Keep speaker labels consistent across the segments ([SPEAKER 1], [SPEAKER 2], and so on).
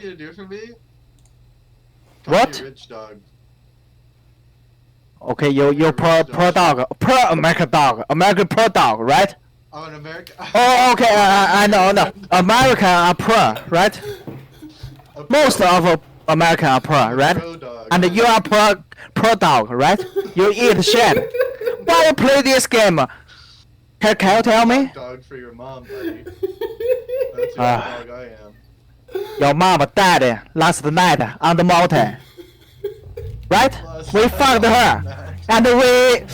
[SPEAKER 1] you do for me? Call
[SPEAKER 2] What?
[SPEAKER 1] me rich dog.
[SPEAKER 2] Okay, you're pro dog, pro American dog, American pro dog, right?
[SPEAKER 1] I'm an American.
[SPEAKER 2] Oh, okay, I know, no. American are pro, right? Most of American are pro, right?
[SPEAKER 1] Pro dog.
[SPEAKER 2] And you are pro dog, right? You eat shit. Why you play this game? Can you tell me?
[SPEAKER 1] Dog for your mom, buddy. That's the
[SPEAKER 2] Ah.
[SPEAKER 1] dog I am.
[SPEAKER 2] Your mom died last night on the mountain, right? We found her, and we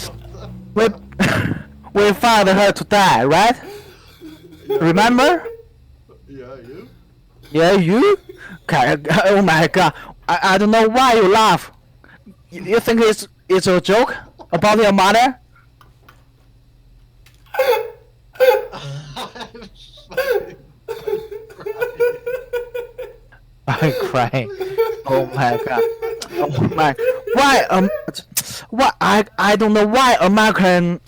[SPEAKER 2] we found her to die, right? Remember?
[SPEAKER 1] Yeah, you?
[SPEAKER 2] Yeah, you? Oh my god! I don't know why you laugh. You think it's a joke about your mother? I'm crying. Oh my god. Oh my. Why why I don't know why American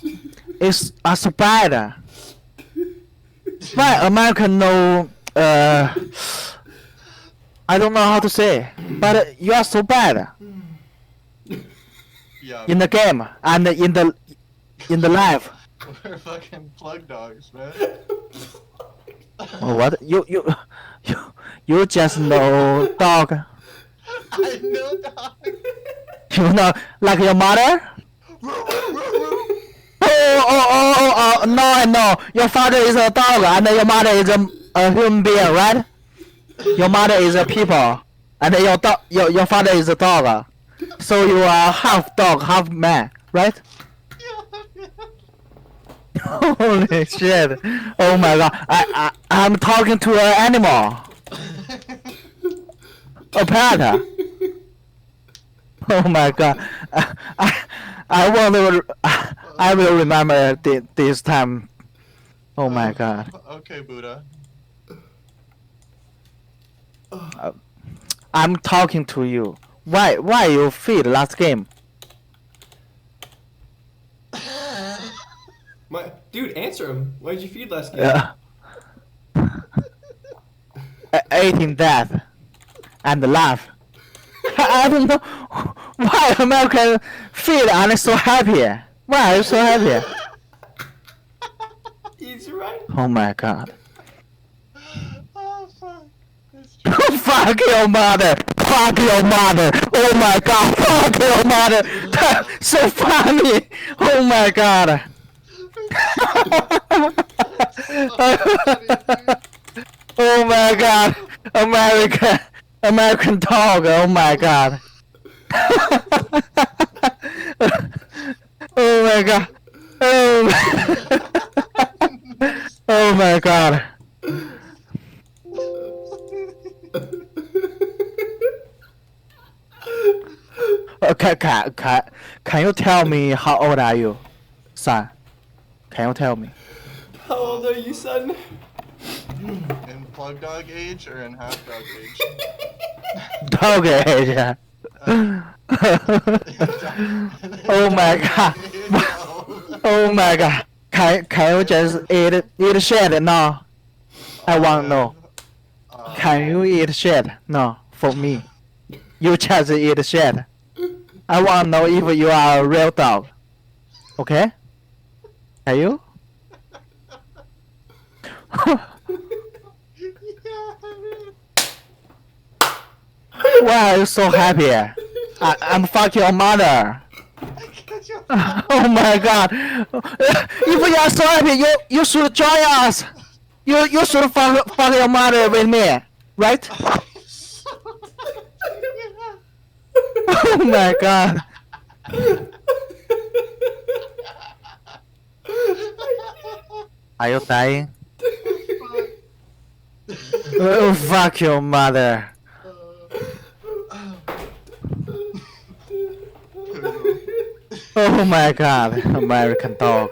[SPEAKER 2] is are so bad. Why American no I don't know how to say, but you are so bad
[SPEAKER 1] Yeah,
[SPEAKER 2] in the game and in the life.
[SPEAKER 1] we're fucking plug dogs, man.
[SPEAKER 2] Oh, what you just know dog.
[SPEAKER 1] I know dog.
[SPEAKER 2] You know like your mother. No, I know. Your father is a dog and your mother is a human being, right? Your mother is a people, and your father is a dog. So you are half dog, half man, right? Holy shit! Oh my god! I'm talking to an animal, a pet. Oh my god! I I will remember this time. Oh my god!
[SPEAKER 1] Okay, Buddha.
[SPEAKER 2] I'm talking to you. Why you feed last game?
[SPEAKER 3] Dude, answer him. Why did you feed last game?
[SPEAKER 2] Yeah. Eating that and laugh. I don't know why American feed and so happy. Why are you so happy?
[SPEAKER 3] He's right.
[SPEAKER 2] Oh my god.
[SPEAKER 1] Oh, fuck. It's true.
[SPEAKER 2] Fuck your mother! Fuck your mother! Oh my god! Fuck your mother! So funny! Oh my god! Oh my god! American dog! Oh my god! Oh my god! Oh my god! Can you tell me how old are you, son? Can you tell me?
[SPEAKER 3] How old are you, son?
[SPEAKER 1] In plug dog age or in half dog age?
[SPEAKER 2] Dog age. Oh my god. Oh my god. Can you just eat shit now? I want to know. Can you eat shit? No, for me. You just eat shit. I want to know if you are a real dog. Okay? Are you? Why are you so happy? I'm fucking your mother. Oh my god. If you are so happy, you should join us. You should fuck your mother with me. Right? Oh my god. Are you dying? Oh, fuck your mother. Oh my god, American dog.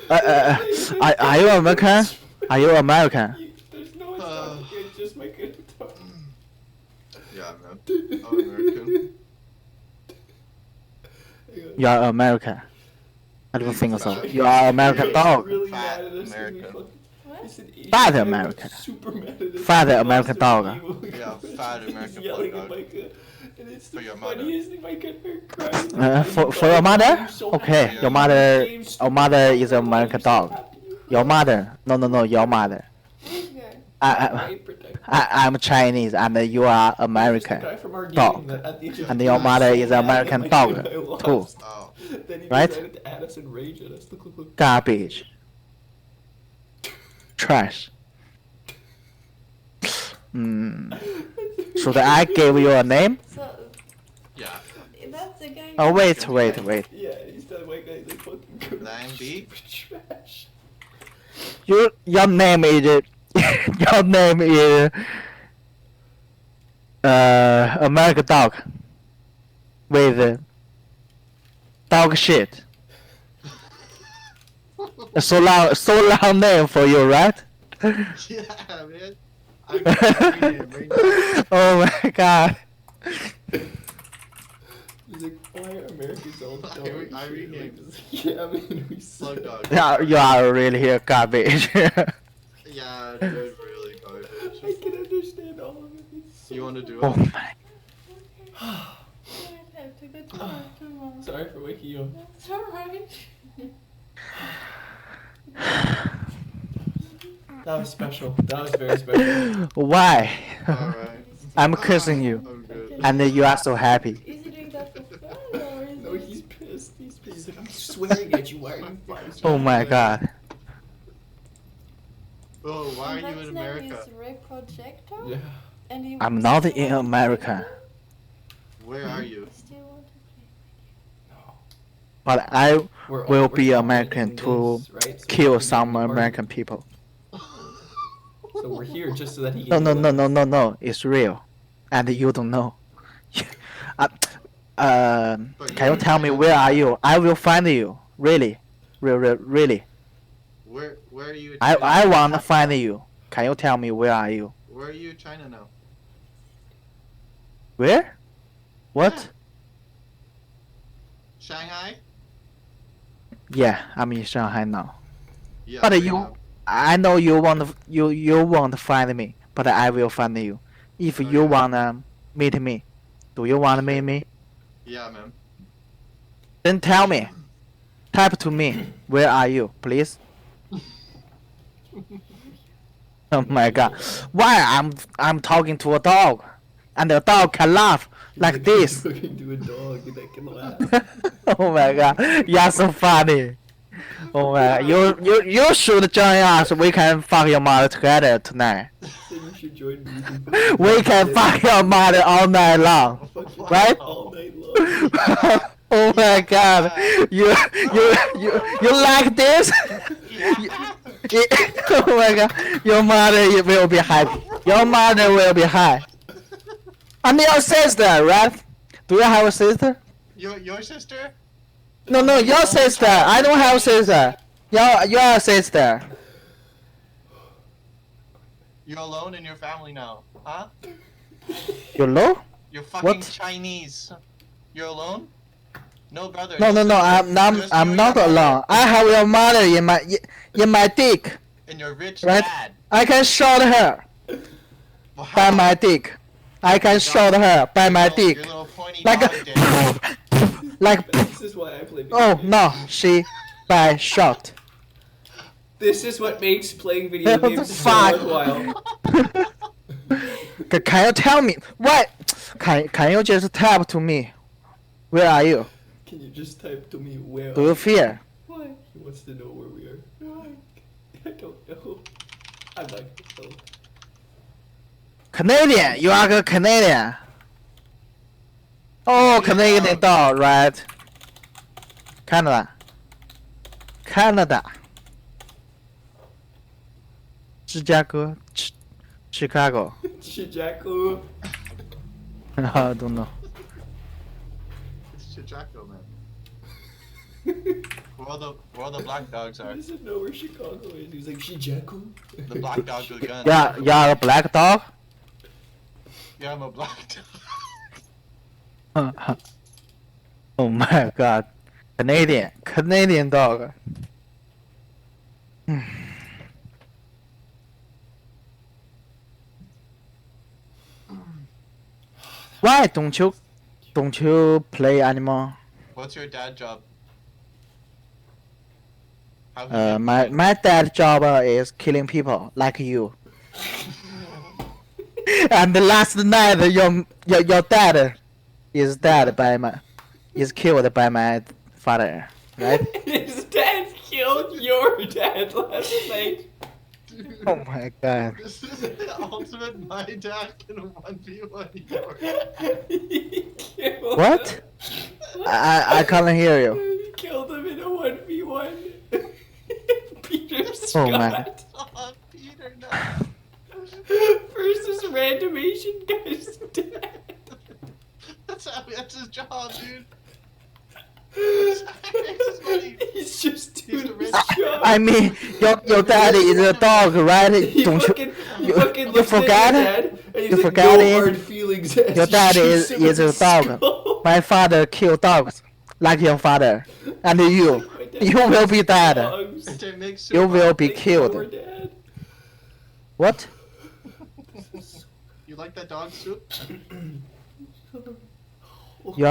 [SPEAKER 2] Are you American? Are you American?
[SPEAKER 3] There's no dog. It's just my good dog.
[SPEAKER 1] Yeah, man. I'm American.
[SPEAKER 2] You are American. I don't think so. You are American dog.
[SPEAKER 3] Really
[SPEAKER 1] Fat
[SPEAKER 3] mad at us.
[SPEAKER 1] American.
[SPEAKER 3] He It's an Asian
[SPEAKER 2] Fat
[SPEAKER 3] guy
[SPEAKER 2] American.
[SPEAKER 3] super mad at us.
[SPEAKER 2] Fat
[SPEAKER 3] He
[SPEAKER 2] American
[SPEAKER 3] lost
[SPEAKER 2] dog.
[SPEAKER 3] our game.
[SPEAKER 1] Yeah, fat American
[SPEAKER 3] He's yelling
[SPEAKER 1] dog.
[SPEAKER 3] at Micah. And it's
[SPEAKER 1] For
[SPEAKER 3] the
[SPEAKER 1] your mother.
[SPEAKER 3] funniest thing. Micah her crying.
[SPEAKER 2] For your mother? Okay,
[SPEAKER 1] Yeah.
[SPEAKER 2] your mother is an American dog. Your mother? No, your mother. I'm Chinese and you are American. Dog. And your mother is an American dog too.
[SPEAKER 1] Oh.
[SPEAKER 3] Then he
[SPEAKER 2] Right?
[SPEAKER 3] decided to add us and rage at us. Look.
[SPEAKER 2] Garbage. Trash. Should I give you a name?
[SPEAKER 4] So
[SPEAKER 1] Yeah.
[SPEAKER 4] that's the guy.
[SPEAKER 2] Oh wait.
[SPEAKER 3] Yeah, he's telling my guy he's like fucking good.
[SPEAKER 1] Lang B?
[SPEAKER 3] Trash.
[SPEAKER 2] Your name is your name is American dog with dog shit. So long name for you, right?
[SPEAKER 1] Yeah, man. I'm reading it right now.
[SPEAKER 2] Oh my god.
[SPEAKER 3] He's like, why are Americans all
[SPEAKER 1] I
[SPEAKER 3] dumb?
[SPEAKER 1] re- I renamed
[SPEAKER 3] Like, yeah, I mean, we
[SPEAKER 1] Slug
[SPEAKER 3] suck.
[SPEAKER 1] dog.
[SPEAKER 2] Yeah, you are really a garbage.
[SPEAKER 1] Yeah, dude, really garbage.
[SPEAKER 3] I can understand all of it. It's so
[SPEAKER 1] You wanna do
[SPEAKER 2] Oh
[SPEAKER 1] it?
[SPEAKER 2] my.
[SPEAKER 4] I have to go to work tomorrow.
[SPEAKER 3] Sorry for waking you up.
[SPEAKER 4] That's alright.
[SPEAKER 3] That was special. That was very special.
[SPEAKER 2] Why?
[SPEAKER 1] Alright.
[SPEAKER 2] I'm kissing you,
[SPEAKER 1] I'm good.
[SPEAKER 2] and you are so happy.
[SPEAKER 4] Is he doing that for fun or is
[SPEAKER 3] No,
[SPEAKER 4] it?
[SPEAKER 3] he's pissed. He's pissed. He's like, I'm swearing at you. Why are you fighting?
[SPEAKER 2] Oh my god.
[SPEAKER 1] Oh, why are
[SPEAKER 4] And
[SPEAKER 1] you
[SPEAKER 4] that's
[SPEAKER 1] in
[SPEAKER 4] name
[SPEAKER 1] America?
[SPEAKER 4] is Ray Projector.
[SPEAKER 3] Yeah.
[SPEAKER 4] And he
[SPEAKER 2] I'm
[SPEAKER 4] wants
[SPEAKER 2] not
[SPEAKER 4] to
[SPEAKER 2] in
[SPEAKER 4] want to
[SPEAKER 2] America.
[SPEAKER 4] play
[SPEAKER 1] Where are you?
[SPEAKER 4] with you. Still want to play.
[SPEAKER 3] No.
[SPEAKER 2] But I
[SPEAKER 3] We're
[SPEAKER 2] will
[SPEAKER 3] we're
[SPEAKER 2] be
[SPEAKER 3] all
[SPEAKER 2] American
[SPEAKER 3] in
[SPEAKER 2] to
[SPEAKER 3] this, right? So
[SPEAKER 2] kill
[SPEAKER 3] we're
[SPEAKER 2] some
[SPEAKER 3] gonna be
[SPEAKER 2] American people.
[SPEAKER 3] So we're here just so that he
[SPEAKER 2] No,
[SPEAKER 3] can.
[SPEAKER 2] no,
[SPEAKER 3] do
[SPEAKER 2] no,
[SPEAKER 3] it.
[SPEAKER 2] no, no, no. It's real, and you don't know. Can you tell me where are you? I will find you. Really, really.
[SPEAKER 1] Where are you? in
[SPEAKER 2] I
[SPEAKER 1] China?
[SPEAKER 2] want to find you. Can you tell me where are you?
[SPEAKER 1] Where are you in China now?
[SPEAKER 2] Where? What?
[SPEAKER 1] Shanghai?
[SPEAKER 2] Yeah, I'm in Shanghai now.
[SPEAKER 1] Yeah.
[SPEAKER 2] But
[SPEAKER 1] yeah.
[SPEAKER 2] you, I know you want to find me, but I will find you. If you
[SPEAKER 1] Okay.
[SPEAKER 2] wanna meet me, do you wanna meet me?
[SPEAKER 1] Yeah, man.
[SPEAKER 2] Then tell me. Type to me. Where are you, please? Oh my god. Why I'm talking to a dog, and the dog can laugh like this.
[SPEAKER 3] Talking to a dog that can laugh.
[SPEAKER 2] Oh my god. You're so funny. Oh my god. You should join us. We can fuck your mother together tonight.
[SPEAKER 3] Then you should join me. You
[SPEAKER 2] We can fuck your mother all night long. Right?
[SPEAKER 3] all night long.
[SPEAKER 2] Oh my god. You like this? Oh my god. Your mother will be happy. Your mother will be happy. And your sister, right? Do you have a sister?
[SPEAKER 1] Your sister?
[SPEAKER 2] No, your sister. I don't have a sister. Your sister.
[SPEAKER 1] You're alone in your family now, huh?
[SPEAKER 2] You know?
[SPEAKER 1] You're fucking
[SPEAKER 2] What?
[SPEAKER 1] Chinese. You're alone? No brother.
[SPEAKER 2] No. I'm
[SPEAKER 1] Just you and
[SPEAKER 2] not
[SPEAKER 1] your mother
[SPEAKER 2] alone. I have your mother in my dick.
[SPEAKER 1] And your rich
[SPEAKER 2] Right?
[SPEAKER 1] dad.
[SPEAKER 2] I can shot her by my dick. I can shot her by my dick.
[SPEAKER 1] Your little pointy
[SPEAKER 2] Like
[SPEAKER 1] dog
[SPEAKER 2] a,
[SPEAKER 1] dick.
[SPEAKER 2] like.
[SPEAKER 3] This is why I play video
[SPEAKER 2] Oh
[SPEAKER 3] games.
[SPEAKER 2] no, she by shot.
[SPEAKER 3] This is what makes playing video
[SPEAKER 2] What the
[SPEAKER 3] games so
[SPEAKER 2] fuck?
[SPEAKER 3] worthwhile.
[SPEAKER 2] Can you tell me what? Can you just type to me? Where are you?
[SPEAKER 3] Can you just type to me where?
[SPEAKER 2] Do you fear?
[SPEAKER 4] Why?
[SPEAKER 3] He wants to know where we are.
[SPEAKER 4] Why?
[SPEAKER 3] I don't know. I like it though.
[SPEAKER 2] Canadian, you are a Canadian. Oh, Canadian dog, right? Canada. Chicago. Chicago.
[SPEAKER 3] Chijaku.
[SPEAKER 2] I don't know.
[SPEAKER 1] It's Chichaco, man. Where all the black dogs
[SPEAKER 3] He
[SPEAKER 1] are.
[SPEAKER 3] doesn't know where Chicago is. He's like Shijaku.
[SPEAKER 1] The black dog with a gun.
[SPEAKER 2] Yeah, you are a black dog.
[SPEAKER 1] Yeah, I'm a black dog.
[SPEAKER 2] Oh my god. Canadian dog. Why don't you play anymore?
[SPEAKER 1] What's your dad job? How he make
[SPEAKER 2] My
[SPEAKER 1] money?
[SPEAKER 2] dad job is killing people like you. And the last night your dad is killed by my father, right?
[SPEAKER 3] His dad killed your dad last night.
[SPEAKER 2] Oh my god.
[SPEAKER 1] This is the ultimate my dad can 1v1 your.
[SPEAKER 3] He killed
[SPEAKER 2] What?
[SPEAKER 3] him.
[SPEAKER 2] I can't hear you.
[SPEAKER 3] He killed him in a 1v1. Peter
[SPEAKER 2] Oh,
[SPEAKER 3] Scott
[SPEAKER 2] man.
[SPEAKER 1] Oh, Peter, no.
[SPEAKER 3] versus random Asian guy's dad.
[SPEAKER 1] That's his job, dude. That's how he makes his money.
[SPEAKER 3] He's just
[SPEAKER 1] He's
[SPEAKER 3] doing
[SPEAKER 1] the
[SPEAKER 3] his
[SPEAKER 1] rich.
[SPEAKER 3] job.
[SPEAKER 2] I mean, your dad is a dog, right?
[SPEAKER 3] He
[SPEAKER 2] Don't
[SPEAKER 3] fucking,
[SPEAKER 2] you?
[SPEAKER 3] he fucking
[SPEAKER 2] You
[SPEAKER 3] looks
[SPEAKER 2] forgot?
[SPEAKER 3] at his dad, and he's
[SPEAKER 2] You
[SPEAKER 3] like,
[SPEAKER 2] forgot
[SPEAKER 3] no
[SPEAKER 2] it?
[SPEAKER 3] hard feelings. as
[SPEAKER 2] Your
[SPEAKER 3] he
[SPEAKER 2] dad
[SPEAKER 3] shoots him
[SPEAKER 2] is
[SPEAKER 3] in
[SPEAKER 2] a
[SPEAKER 3] the
[SPEAKER 2] dog.
[SPEAKER 3] skull.
[SPEAKER 2] My father killed dogs, like your father, and you will be dead.
[SPEAKER 3] Dogs.
[SPEAKER 1] They make soup
[SPEAKER 2] You will
[SPEAKER 1] out-
[SPEAKER 2] be
[SPEAKER 3] Like your
[SPEAKER 2] killed.
[SPEAKER 3] dad.
[SPEAKER 2] What?
[SPEAKER 1] You like that dog soup?
[SPEAKER 2] You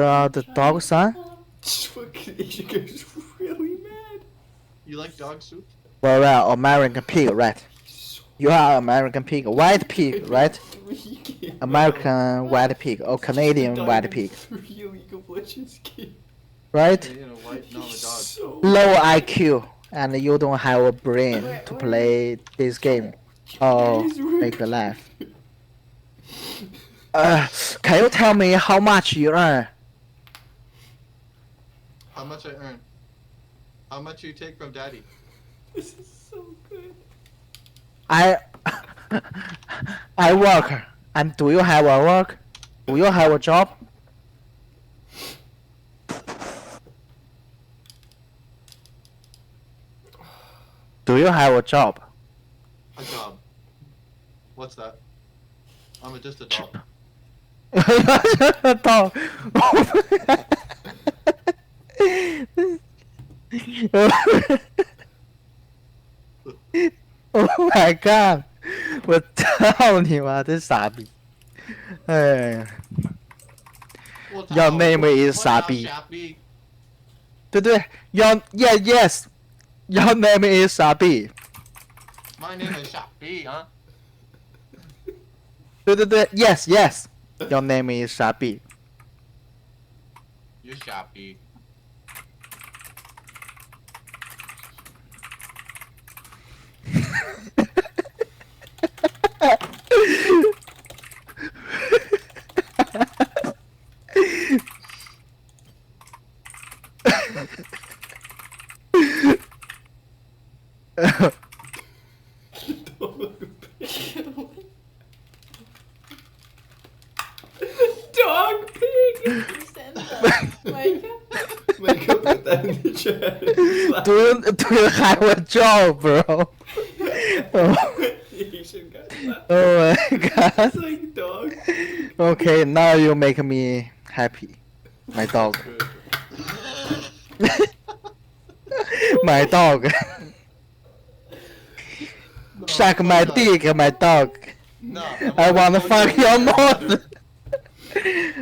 [SPEAKER 2] are the dog son?
[SPEAKER 3] Fucking Asian guy's really mad.
[SPEAKER 1] You like dog soup?
[SPEAKER 2] Well, American pig, right? You are American pig, white pig, right? American white pig or Canadian white pig,
[SPEAKER 3] Three League of Legends game.
[SPEAKER 2] right?
[SPEAKER 1] You know, white, no, the dog.
[SPEAKER 3] So
[SPEAKER 2] Low IQ, and you don't have a brain to play this game or make a life. Can you tell me how much you earn?
[SPEAKER 1] How much I earn? How much you take from daddy?
[SPEAKER 3] This is so good.
[SPEAKER 2] I work, and do you have a work? Do you have a job? Do you have a job?
[SPEAKER 1] A job. What's that? I'm just a dog.
[SPEAKER 2] Dog. Oh my god！我操你妈，真傻逼！哎，
[SPEAKER 1] 我操
[SPEAKER 2] Your name is
[SPEAKER 1] 我操
[SPEAKER 2] 傻逼
[SPEAKER 1] 傻逼。
[SPEAKER 2] 对对，Your yes，Your name is 傻逼。
[SPEAKER 1] My name is 傻逼啊。
[SPEAKER 2] 对对对，Yes，Your name is 傻逼。
[SPEAKER 1] You 傻逼。
[SPEAKER 3] Dog pig.
[SPEAKER 4] Send that. Micah.
[SPEAKER 3] Micah, put that in the chat.
[SPEAKER 2] Do you have a job, bro? Oh,
[SPEAKER 3] Asian guy.
[SPEAKER 2] oh my god.
[SPEAKER 3] It's like dog.
[SPEAKER 2] Okay, now you make me happy. My dog. My dog. Suck my dick, my dog.
[SPEAKER 1] No.
[SPEAKER 2] I wanna fuck your mouth.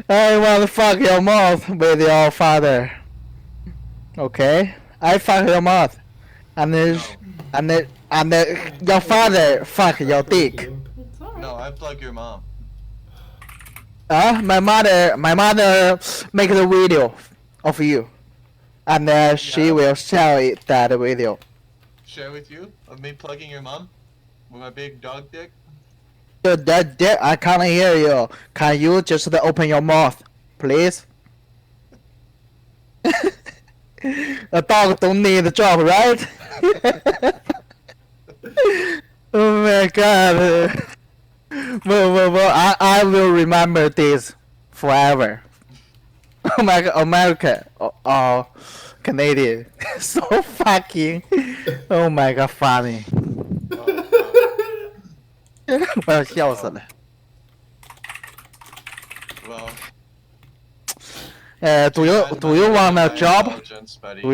[SPEAKER 2] I wanna fuck your mouth with your father. Okay? I fuck your mouth. And your father fuck your dick.
[SPEAKER 4] It's alright.
[SPEAKER 1] No, I plug your mom.
[SPEAKER 2] My mother make the video of you. And she
[SPEAKER 1] Yeah.
[SPEAKER 2] will sell it, that video.
[SPEAKER 1] Share with you of me plugging your mom with my big dog dick.
[SPEAKER 2] Dude, I can't hear you. Can you just open your mouth, please? A dog don't need a job, right? Oh my god. Well, I will remember this forever. Oh my god, America or Canadian. So fucking. Oh my god, funny. 我要笑死了。
[SPEAKER 1] Well,
[SPEAKER 2] Do you want a job?
[SPEAKER 1] Intelligence, buddy.
[SPEAKER 2] Do you